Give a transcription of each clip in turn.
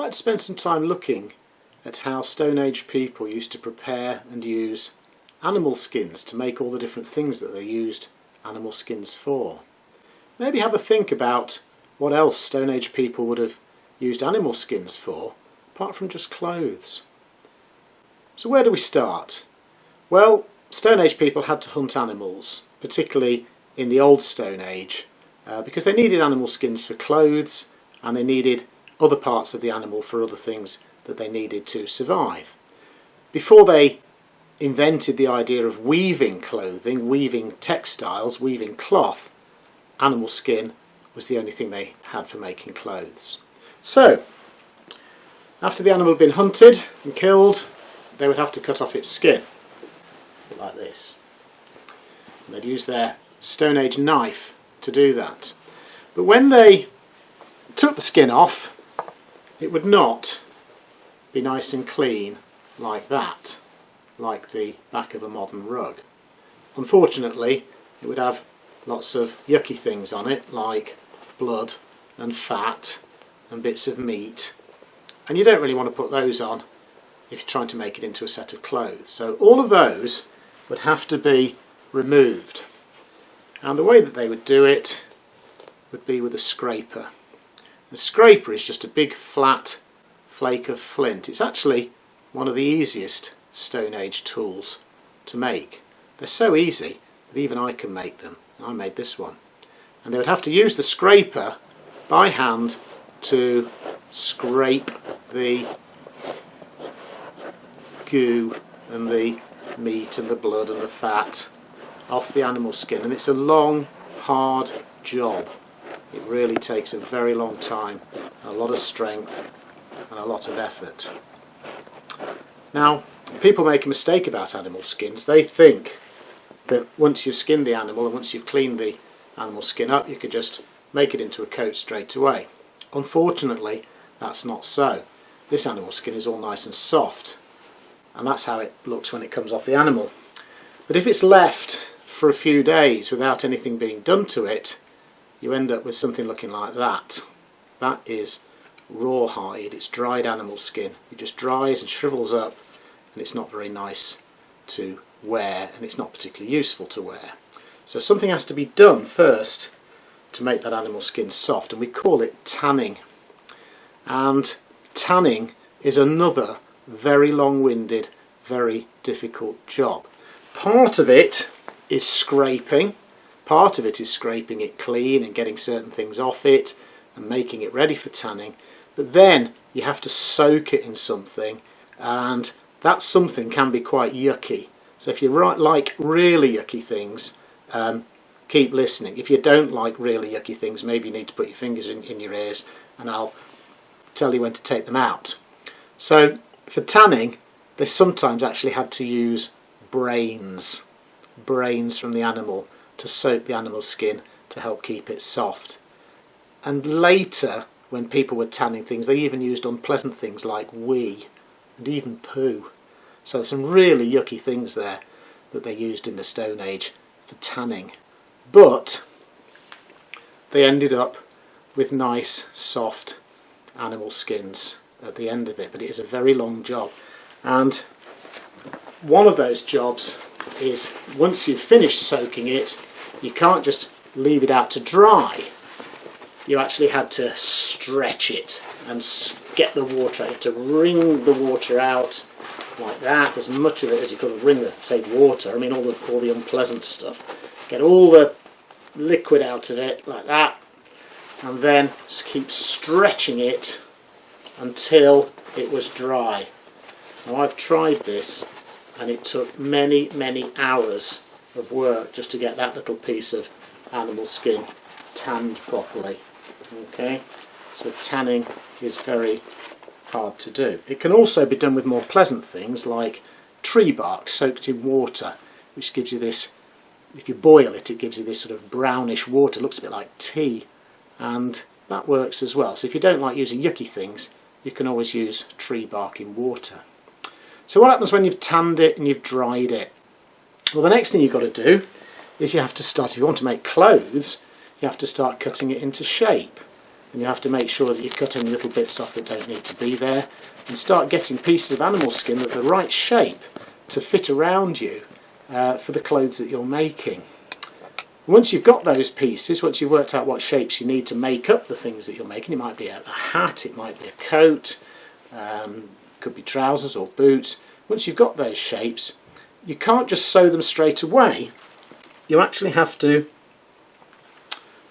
like to spend some time looking at how Stone Age people used to prepare and use animal skins to make all the different things that they used animal skins for. Maybe have a think about what else Stone Age people would have used animal skins for, apart from just clothes. So where do we start? Well, Stone Age people had to hunt animals, particularly in the Old Stone Age, because they needed animal skins for clothes and they needed other parts of the animal for other things that they needed to survive. Before they invented the idea of weaving clothing, weaving textiles, weaving cloth, animal skin was the only thing they had for making clothes. So, after the animal had been hunted and killed, they would have to cut off its skin, like this. And they'd use their Stone Age knife to do that. But when they took the skin off, it would not be nice and clean like that, like the back of a modern rug. Unfortunately, it would have lots of yucky things on it, like blood and fat and bits of meat, and you don't really want to put those on if you're trying to make it into a set of clothes. So all of those would have to be removed, and the way that they would do it would be with a scraper. The scraper is just a big flat flake of flint. It's actually one of the easiest Stone Age tools to make. They're so easy that even I can make them. I made this one. And they would have to use the scraper by hand to scrape the goo and the meat and the blood and the fat off the animal skin. And it's a long, hard job. It really takes a very long time, a lot of strength and a lot of effort. Now, people make a mistake about animal skins. They think that once you've skinned the animal and once you've cleaned the animal skin up, you could just make it into a coat straight away. Unfortunately, that's not so. This animal skin is all nice and soft, and that's how it looks when it comes off the animal. But if it's left for a few days without anything being done to it, you end up with something looking like that. That is rawhide. It's dried animal skin. It just dries and shrivels up, and it's not very nice to wear, and it's not particularly useful to wear. So something has to be done first to make that animal skin soft, and we call it tanning. And tanning is another very long-winded, very difficult job. Part of it is scraping. Part of it is scraping it clean and getting certain things off it and making it ready for tanning. But then you have to soak it in something, and that something can be quite yucky. So if you like really yucky things, keep listening. If you don't like really yucky things, maybe you need to put your fingers in your ears and I'll tell you when to take them out. So for tanning, they sometimes actually had to use brains from the animal to soak the animal skin to help keep it soft. And later, when people were tanning things, they even used unpleasant things like wee and even poo. So there's some really yucky things there that they used in the Stone Age for tanning. But they ended up with nice, soft animal skins at the end of it. But it is a very long job. And one of those jobs is, once you've finished soaking it, you can't just leave it out to dry. You actually had to stretch it and get the water out. You had to wring the water out like that, as much of it as you could. Wring the, say, water, I mean all the unpleasant stuff. Get all the liquid out of it like that, and then just keep stretching it until it was dry. Now I've tried this, and it took many hours of work just to get that little piece of animal skin tanned properly. Okay, so tanning is very hard to do. It can also be done with more pleasant things like tree bark soaked in water, which gives you this, if you boil it, it gives you this sort of brownish water. It looks a bit like tea, and that works as well. So if you don't like using yucky things, you can always use tree bark in water. So what happens when you've tanned it and you've dried it? Well, the next thing you've got to do is you have to start, if you want to make clothes, you have to start cutting it into shape. and you have to make sure that you cut any little bits off that don't need to be there, and start getting pieces of animal skin that are the right shape to fit around you for the clothes that you're making. Once you've got those pieces, once you've worked out what shapes you need to make up the things that you're making, it might be a hat, it might be a coat, could be trousers or boots. Once you've got those shapes, you can't just sew them straight away. You actually have to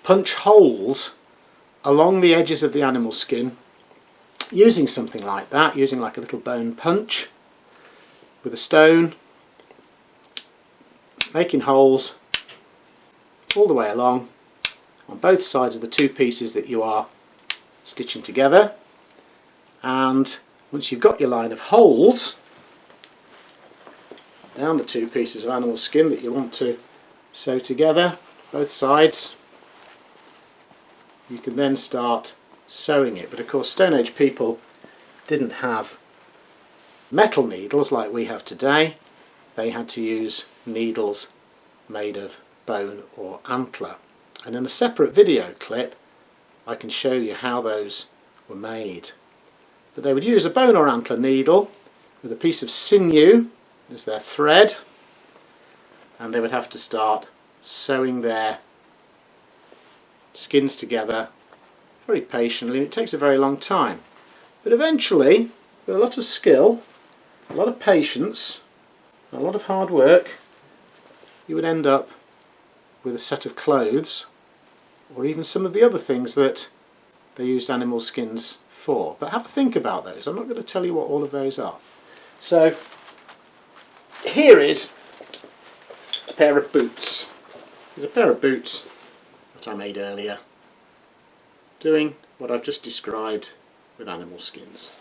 punch holes along the edges of the animal skin using something like that, using like a little bone punch with a stone, making holes all the way along on both sides of the two pieces that you are stitching together. And once you've got your line of holes down the two pieces of animal skin that you want to sew together, both sides, you can then start sewing it. But of course Stone Age people didn't have metal needles like we have today. They had to use needles made of bone or antler, and in a separate video clip I can show you how those were made. But they would use a bone or antler needle with a piece of sinew as their thread, and they would have to start sewing their skins together very patiently, and it takes a very long time. But eventually, with a lot of skill, a lot of patience, a lot of hard work, you would end up with a set of clothes, or even some of the other things that they used animal skins for. But have a think about those. I'm not going to tell you what all of those are. So here is a pair of boots. There's a pair of boots that I made earlier, doing what I've just described with animal skins.